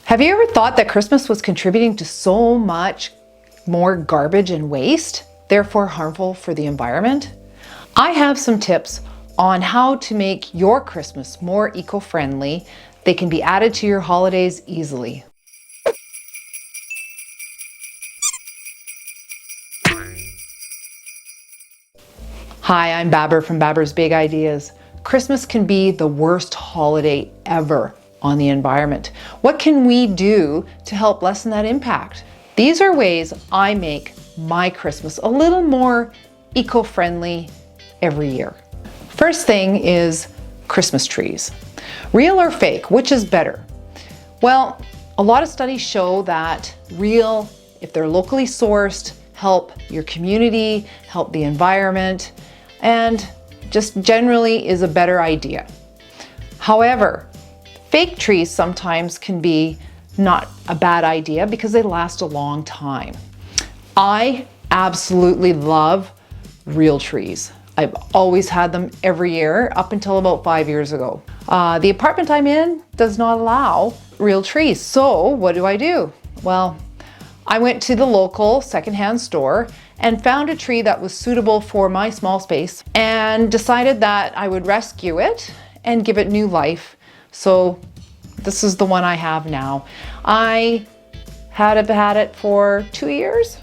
Have you ever thought that Christmas was contributing to so much more garbage and waste, therefore harmful for the environment? I have some tips on how to make your Christmas more eco-friendly. They can be added to your holidays easily. Hi, I'm Babr from Babr's Big Ideas. Christmas can be the worst holiday ever on the environment. What can we do to help lessen that impact? These are ways I make my Christmas a little more eco-friendly every year. First thing is Christmas trees. Real or fake, which is better? Well, a lot of studies show that real, if they're locally sourced, help your community, help the environment, and just generally is a better idea. However, fake trees sometimes can be not a bad idea because they last a long time. I absolutely love real trees. I've always had them every year up until about 5 years ago. The apartment I'm in does not allow real trees. So what do? Well, I went to the local secondhand store and found a tree that was suitable for my small space and decided that I would rescue it and give it new life. So this is the one I have now. I had it for 2 years.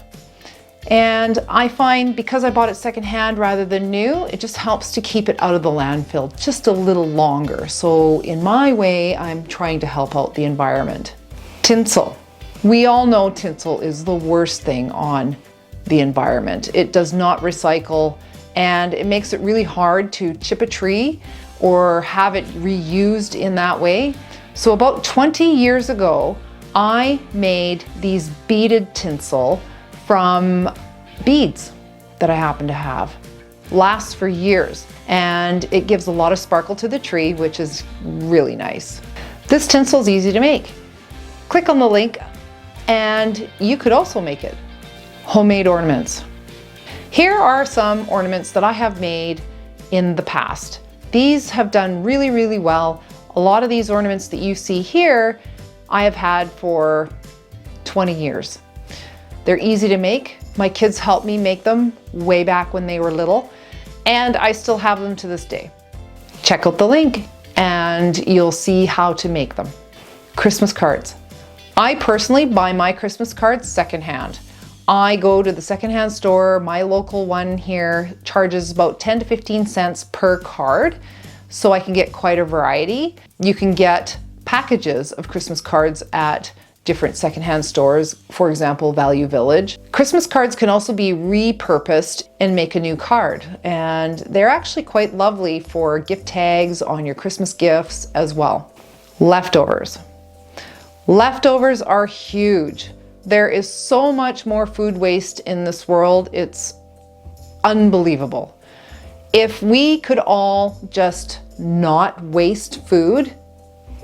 And I find because I bought it secondhand rather than new, it just helps to keep it out of the landfill just a little longer. So in my way, I'm trying to help out the environment. Tinsel. We all know tinsel is the worst thing on the environment. It does not recycle and it makes it really hard to chip a tree or have it reused in that way. So about 20 years ago, I made these beaded tinsel from beads that I happen to have. Lasts for years and it gives a lot of sparkle to the tree, which is really nice. This tinsel is easy to make. Click on the link and you could also make it. Homemade ornaments. Here are some ornaments that I have made in the past. These have done really, really well. A lot of these ornaments that you see here, I have had for 20 years. They're easy to make. My kids helped me make them way back when they were little, and I still have them to this day. Check out the link and you'll see how to make them. Christmas cards. I personally buy my Christmas cards secondhand. I go to the secondhand store. My local one here charges about 10 to 15 cents per card, so I can get quite a variety. You can get packages of Christmas cards at different secondhand stores, for example, Value Village. Christmas cards can also be repurposed and make a new card, and they're actually quite lovely for gift tags on your Christmas gifts as well. Leftovers. Leftovers are huge. There is so much more food waste in this world, it's unbelievable. If we could all just not waste food,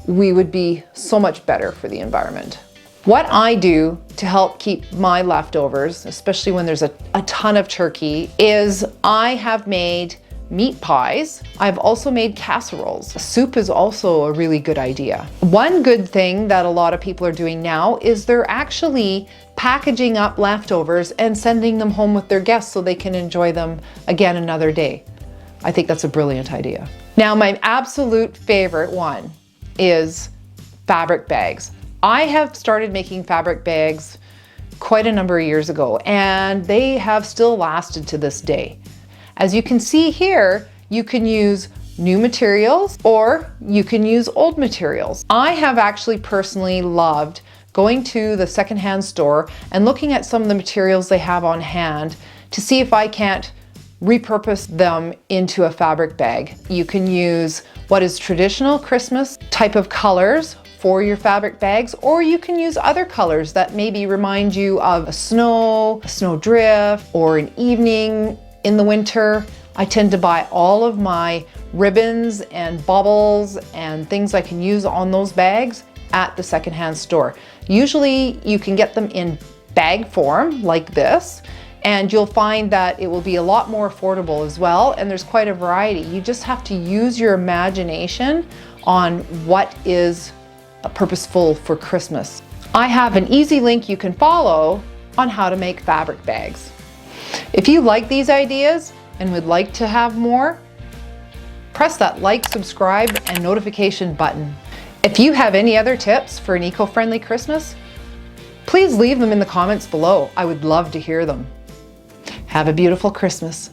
we would be so much better for the environment. What I do to help keep my leftovers, especially when there's a ton of turkey, is I have made meat pies. I've also made casseroles. Soup is also a really good idea. One good thing that a lot of people are doing now is they're actually packaging up leftovers and sending them home with their guests so they can enjoy them again another day. I think that's a brilliant idea. Now, my absolute favorite one is fabric bags. I have started making fabric bags quite a number of years ago, and they have still lasted to this day. As you can see here, you can use new materials or you can use old materials. I have actually personally loved going to the secondhand store and looking at some of the materials they have on hand to see if I can't repurpose them into a fabric bag. You can use what is traditional Christmas type of colors for your fabric bags, or you can use other colors that maybe remind you of a snow drift, or an evening in the winter. I tend to buy all of my ribbons and baubles and things I can use on those bags at the secondhand store. Usually you can get them in bag form like this, and you'll find that it will be a lot more affordable as well, and there's quite a variety. You just have to use your imagination on what is purposeful for Christmas. I have an easy link you can follow on how to make fabric bags. If you like these ideas and would like to have more, press that like, subscribe, and notification button. If you have any other tips for an eco-friendly Christmas, please leave them in the comments below. I would love to hear them. Have a beautiful Christmas.